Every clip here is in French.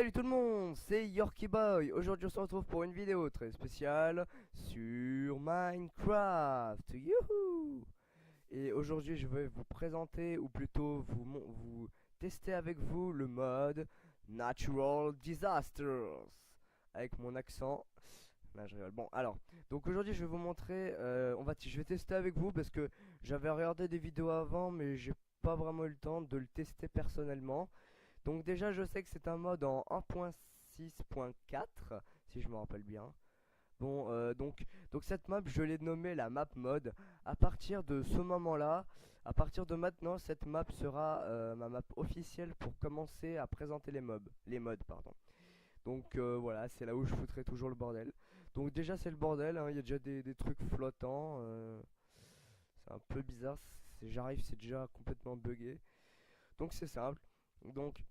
Salut tout le monde, c'est Yorkie Boy. Aujourd'hui on se retrouve pour une vidéo très spéciale sur Minecraft. Youhou! Et aujourd'hui je vais vous présenter, ou plutôt vous tester avec vous le mode Natural Disasters. Avec mon accent. Non, je rigole. Bon alors, donc aujourd'hui je vais vous montrer, je vais tester avec vous parce que j'avais regardé des vidéos avant mais j'ai pas vraiment eu le temps de le tester personnellement. Donc déjà je sais que c'est un mode en 1.6.4 si je me rappelle bien. Bon donc cette map je l'ai nommée la map mode. À partir de ce moment là, à partir de maintenant cette map sera ma map officielle pour commencer à présenter les modes pardon. Donc voilà, c'est là où je foutrai toujours le bordel. Donc déjà c'est le bordel, hein, il y a déjà des trucs flottants, c'est un peu bizarre, j'arrive c'est déjà complètement buggé. Donc c'est simple. Donc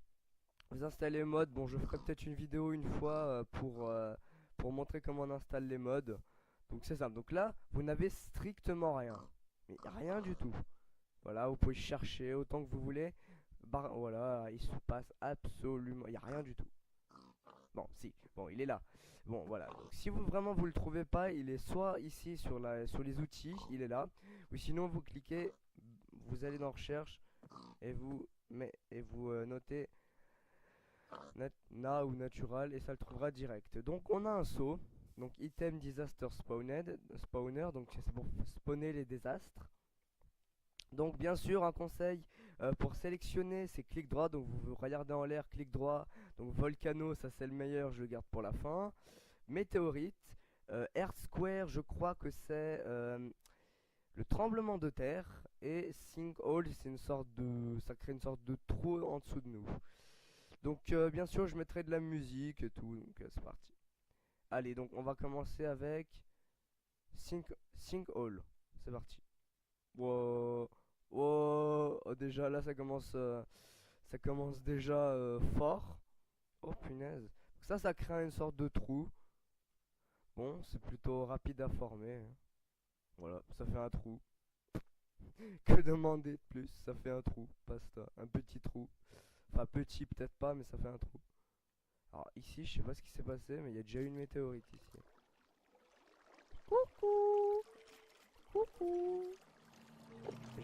vous installez les mods. Bon, je ferai peut-être une vidéo une fois pour montrer comment on installe les mods. Donc c'est simple. Donc là, vous n'avez strictement rien. Mais rien du tout. Voilà, vous pouvez chercher autant que vous voulez. Voilà, il se passe absolument... Il n'y a rien du tout. Bon, si. Bon, il est là. Bon, voilà. Donc, si vous vraiment vous le trouvez pas, il est soit ici sur les outils, il est là. Ou sinon, vous cliquez, vous allez dans recherche et vous notez ou natural et ça le trouvera direct. Donc on a un saut, donc item disaster spawner, donc c'est pour spawner les désastres. Donc bien sûr un conseil pour sélectionner c'est clic droit, donc vous regardez en l'air, clic droit, donc volcano ça c'est le meilleur, je le garde pour la fin. Météorite, Earth Square je crois que c'est le tremblement de terre, et sinkhole c'est une sorte de, ça crée une sorte de trou en dessous de nous. Donc bien sûr je mettrai de la musique et tout, donc c'est parti. Allez, donc on va commencer avec Sinkhole. C'est parti. Wow, wow. Oh, déjà là ça commence déjà fort. Oh punaise. Ça crée une sorte de trou. Bon, c'est plutôt rapide à former, hein. Voilà, ça fait un trou. Que demander de plus? Ça fait un trou, basta. Un petit trou. Enfin petit peut-être pas, mais ça fait un trou. Alors ici, je sais pas ce qui s'est passé, mais il y a déjà eu une météorite ici. Coucou, coucou.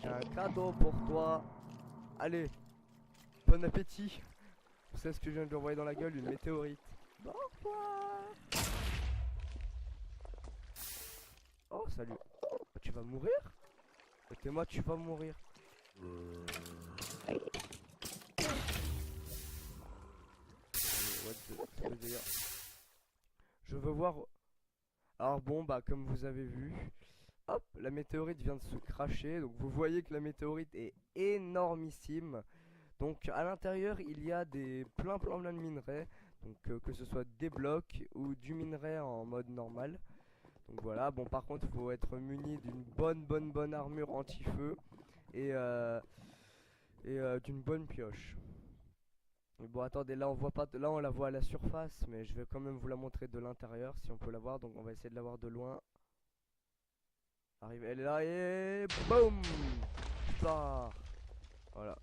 J'ai un cadeau pour toi. Allez, bon appétit. Vous savez ce que je viens de lui envoyer dans la gueule? Une météorite. Au revoir. Oh, salut. Tu vas mourir? Ok, moi, tu vas mourir. Allez, what the délire. Je veux voir. Alors bon, bah comme vous avez vu, hop, la météorite vient de se cracher. Donc vous voyez que la météorite est énormissime. Donc à l'intérieur il y a des plein de minerais. Donc que ce soit des blocs ou du minerai en mode normal. Donc voilà, bon par contre il faut être muni d'une bonne armure anti-feu. Et d'une bonne pioche. Mais bon attendez, là on voit pas, là on la voit à la surface, mais je vais quand même vous la montrer de l'intérieur si on peut la voir. Donc on va essayer de la voir de loin. Arrive, elle est là et boum. Bah. Voilà,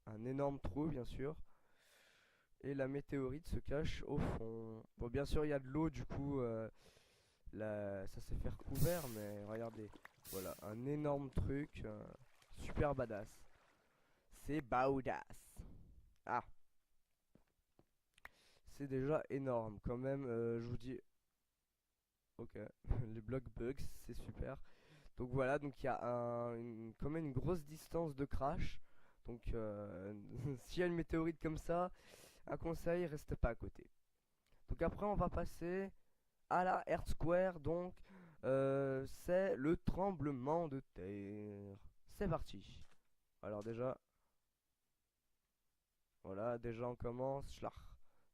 un énorme trou bien sûr. Et la météorite se cache au fond. Bon bien sûr il y a de l'eau du coup ça s'est fait recouvert, mais regardez. Voilà, un énorme truc, super badass. C'est badass. Ah, c'est déjà énorme quand même, je vous dis. Ok, les blocs bugs, c'est super. Donc voilà, donc il y a quand même une grosse distance de crash. Donc s'il y a une météorite comme ça, un conseil, reste pas à côté. Donc après on va passer à la Earth Square, donc c'est le tremblement de terre. C'est parti. Alors déjà, voilà, déjà on commence,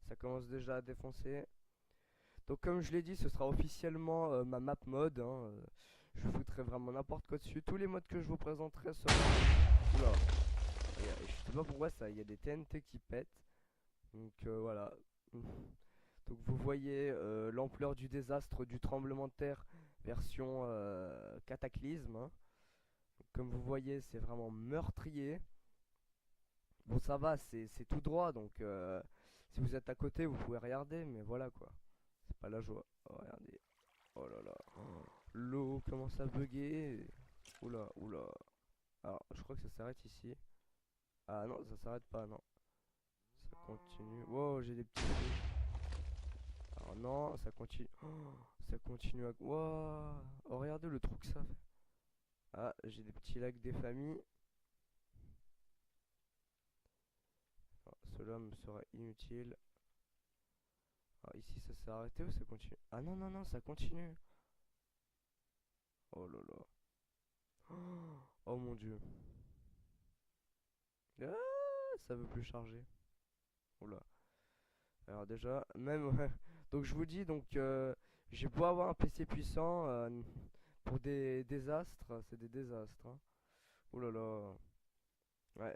ça commence déjà à défoncer. Donc comme je l'ai dit, ce sera officiellement ma map mode, hein, je foutrai vraiment n'importe quoi dessus. Tous les modes que je vous présenterai seront... Oula, je sais pas pourquoi ça, il y a des TNT qui pètent. Donc voilà. Donc vous voyez l'ampleur du désastre du tremblement de terre version cataclysme, hein. Donc, comme vous voyez, c'est vraiment meurtrier. Bon, ça va, c'est tout droit, donc Si vous êtes à côté, vous pouvez regarder, mais voilà quoi. C'est pas la joie. Oh, regardez. Oh là là. Oh, l'eau commence à bugger. Oula, oula. Alors, je crois que ça s'arrête ici. Ah non, ça s'arrête pas, non. Ça continue. Wow, j'ai des petits trucs. Alors non, ça continue. Oh, ça continue à... Wow. Oh, regardez le trou que ça fait. Ah, j'ai des petits lacs des familles. Ah, cela me sera inutile. Ah, ici, ça s'est arrêté ou ça continue? Ah non, non, non, ça continue. Oh là là. Oh, oh mon dieu. Ah, ça veut plus charger. Oula. Alors déjà, même... donc je vous dis, donc j'ai beau avoir un PC puissant, pour des désastres, c'est des désastres. Hein. Oh là là. Ouais,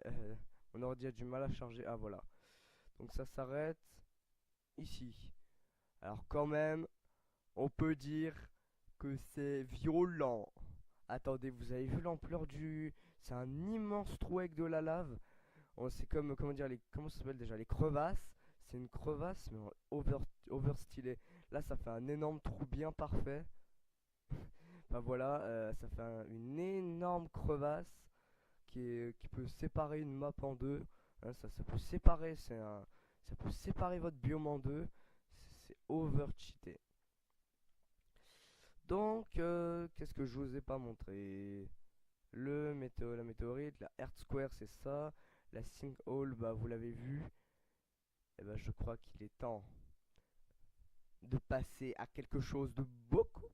mon ordi a du mal à charger. Ah voilà. Donc ça s'arrête ici. Alors quand même, on peut dire que c'est violent. Attendez, vous avez vu l'ampleur du... C'est un immense trou avec de la lave. Oh, c'est comme, comment dire, comment ça s'appelle déjà? Les crevasses. C'est une crevasse, mais over stylé. Là, ça fait un énorme trou bien parfait. Enfin voilà, ça fait une énorme crevasse qui peut séparer une map en deux. Hein, ça peut séparer, ça peut séparer votre biome en deux. C'est over cheaté. Donc, qu'est-ce que je vous ai pas montré? La météorite, la Earth Square, c'est ça. La sinkhole, bah vous l'avez vu. Et bah je crois qu'il est temps de passer à quelque chose de beaucoup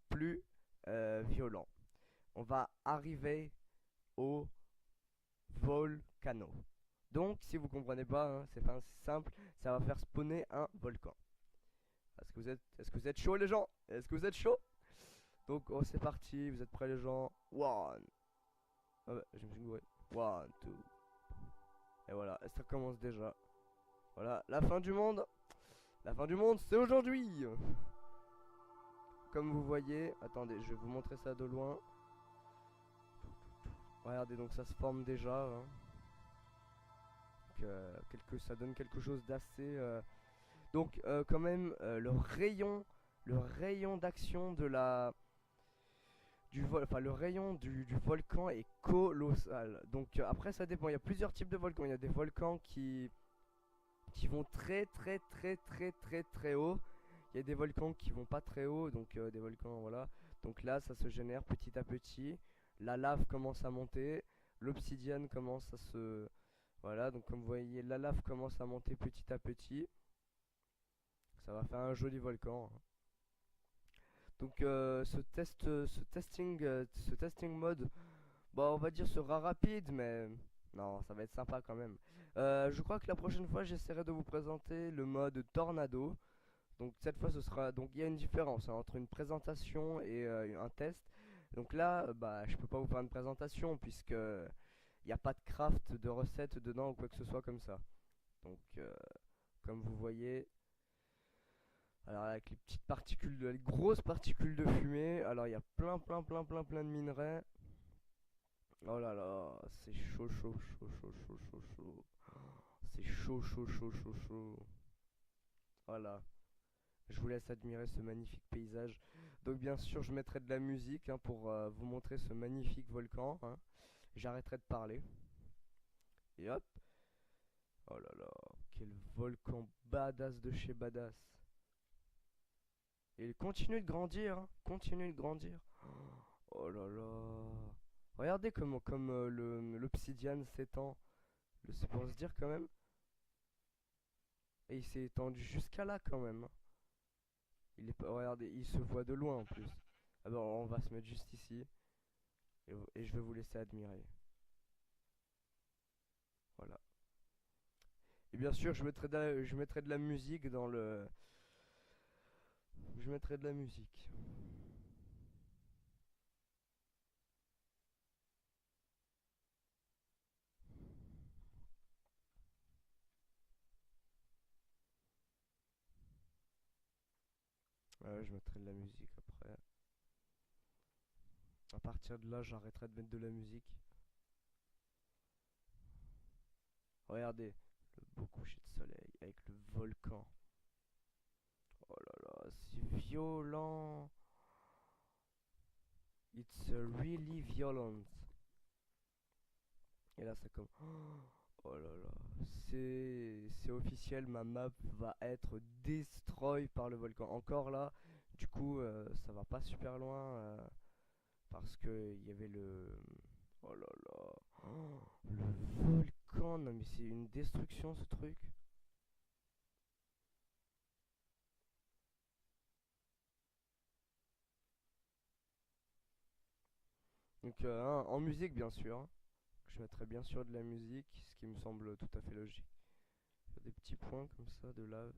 plus violent. On va arriver au volcano. Donc, si vous comprenez pas, hein, c'est simple, ça va faire spawner un volcan. Est-ce que vous êtes chaud les gens? Est-ce que vous êtes chaud? Donc, oh, c'est parti, vous êtes prêts les gens? One. Ah bah, je me suis gouré. One, two. Et voilà, ça commence déjà. Voilà, la fin du monde. La fin du monde, c'est aujourd'hui. Comme vous voyez, attendez, je vais vous montrer ça de loin. Regardez, donc ça se forme déjà. Hein. Ça donne quelque chose d'assez... Donc quand même, le rayon d'action de la... Enfin, le rayon du volcan est colossal. Donc après, ça dépend. Il y a plusieurs types de volcans. Il y a des volcans qui vont très haut. Il y a des volcans qui vont pas très haut, donc des volcans, voilà. Donc là, ça se génère petit à petit. La lave commence à monter. L'obsidienne commence à se... Voilà, donc comme vous voyez, la lave commence à monter petit à petit. Ça va faire un joli volcan. Hein. Donc ce testing mode, bon, on va dire sera rapide, mais non, ça va être sympa quand même. Je crois que la prochaine fois, j'essaierai de vous présenter le mode tornado. Donc cette fois, ce sera, donc il y a une différence hein, entre une présentation et un test. Donc là, bah, je peux pas vous faire une présentation puisque il n'y a pas de craft de recettes dedans ou quoi que ce soit comme ça. Donc, comme vous voyez, alors avec les petites particules, les grosses particules de fumée. Alors il y a plein de minerais. Oh là là, c'est chaud. C'est chaud. Voilà. Je vous laisse admirer ce magnifique paysage. Donc bien sûr, je mettrai de la musique hein, pour vous montrer ce magnifique volcan. Hein. J'arrêterai de parler. Et hop. Oh là là, quel volcan badass de chez badass. Et il continue de grandir, hein, continue de grandir. Oh là là. Regardez comment comme l'obsidiane s'étend. C'est pour se dire quand même. Et il s'est étendu jusqu'à là quand même. Hein. Regardez, il se voit de loin en plus. Ah bon, on va se mettre juste ici. Et je vais vous laisser admirer. Voilà. Et bien sûr, je mettrai de la musique dans le... Je mettrai de la musique. Ouais, je mettrai de la musique après. À partir de là, j'arrêterai de mettre de la musique. Regardez, le beau coucher de soleil avec le volcan. Oh là là, c'est violent. It's really violent. Et là, ça comme. Oh là là, c'est officiel, ma map va être destroy par le volcan. Encore là, du coup, ça va pas super loin parce que il y avait le. Oh là là, le volcan. Non mais c'est une destruction ce truc. Donc en musique bien sûr, hein. Je mettrai bien sûr de la musique, ce qui me semble tout à fait logique. Des petits points comme ça de lave.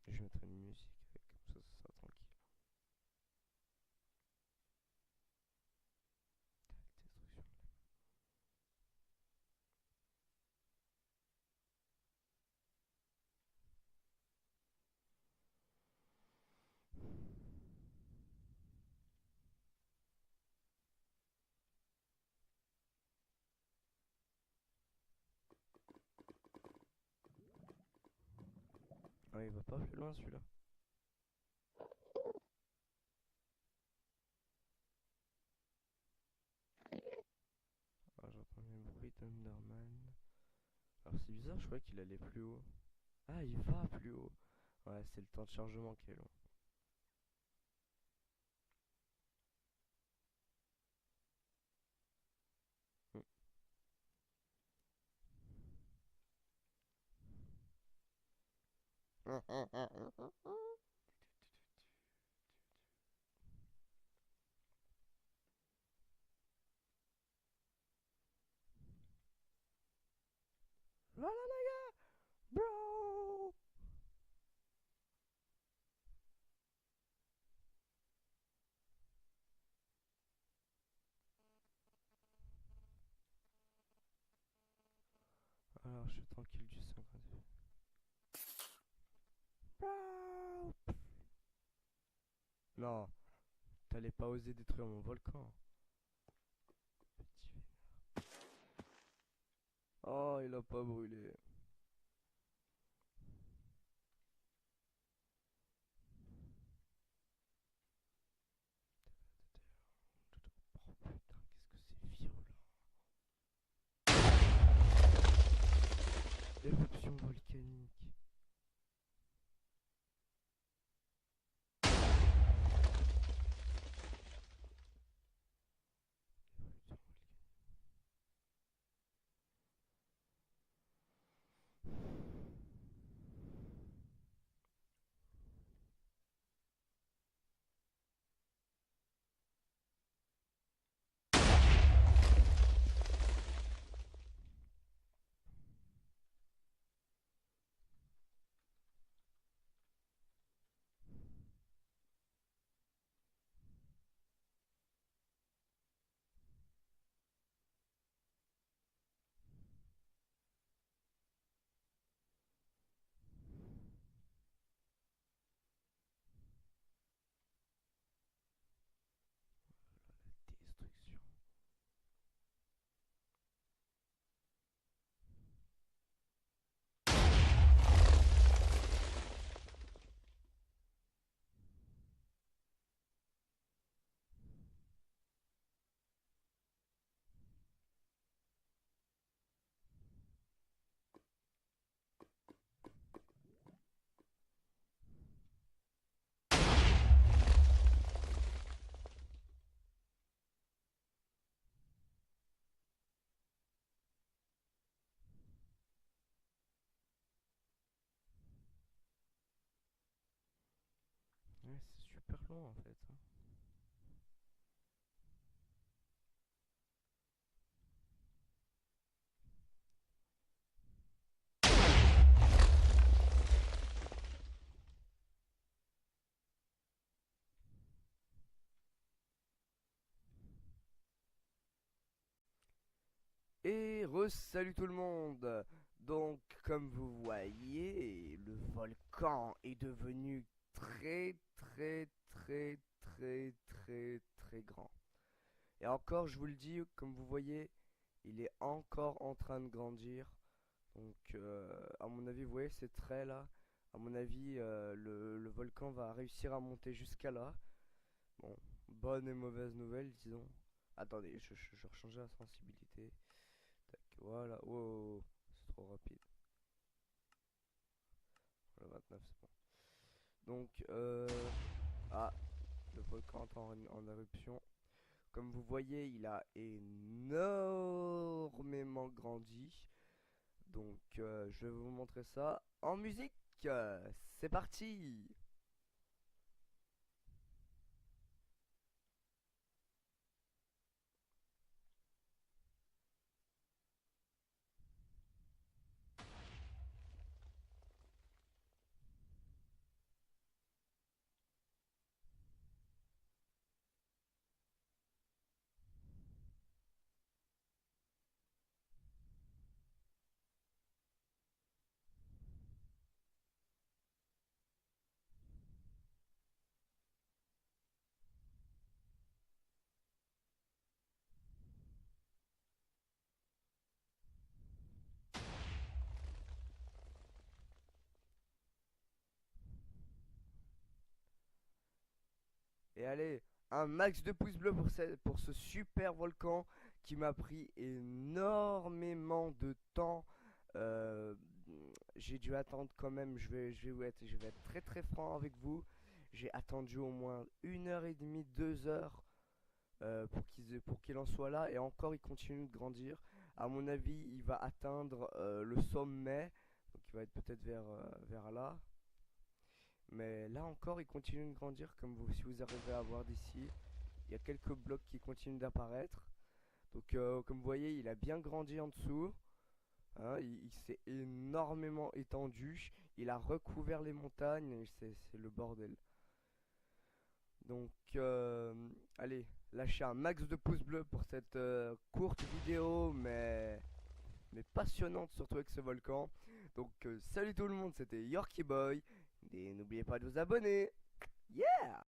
Et je mettrai une musique avec, comme ça sera tranquille. Destruction. Ah, il va pas plus loin celui-là. Ah, j'entends le bruit d'Underman. Alors c'est bizarre, je croyais qu'il allait plus haut. Ah, il va plus haut. Ouais, c'est le temps de chargement qui est long. Hmm. Voilà les gars, bro. Alors je suis tranquille du 52. Bro. Non, t'allais pas oser détruire mon volcan. Petit vénard. Oh, il a pas brûlé. Oh putain, qu'est-ce que c'est violent. Éruption volcanique. Éruption volcanique. Destruction. Ouais, c'est super long en fait, hein. Et salut tout le monde. Donc comme vous voyez, le volcan est devenu très très très très très très grand. Et encore, je vous le dis, comme vous voyez, il est encore en train de grandir. Donc à mon avis, vous voyez ces traits là, à mon avis, le volcan va réussir à monter jusqu'à là. Bon, bonne et mauvaise nouvelle, disons. Attendez, je rechangeais la sensibilité. Tac, voilà. Wow, c'est trop rapide. Voilà, 29, c'est bon. Donc, ah, le volcan est en éruption. Comme vous voyez, il a énormément grandi. Donc, je vais vous montrer ça en musique. C'est parti! Et allez, un max de pouces bleus pour ce super volcan qui m'a pris énormément de temps. Euh, j'ai dû attendre quand même, je vais être très très franc avec vous. J'ai attendu au moins 1 h 30, 2 heures pour qu'il en soit là. Et encore, il continue de grandir. À mon avis, il va atteindre le sommet. Donc il va être peut-être vers là. Mais là encore, il continue de grandir, comme vous, si vous arrivez à voir d'ici. Il y a quelques blocs qui continuent d'apparaître. Donc, comme vous voyez, il a bien grandi en dessous. Hein, il s'est énormément étendu. Il a recouvert les montagnes. C'est le bordel. Donc, allez, lâchez un max de pouces bleus pour cette courte vidéo, mais passionnante, surtout avec ce volcan. Donc, salut tout le monde, c'était Yorkie Boy. Et n'oubliez pas de vous abonner. Yeah!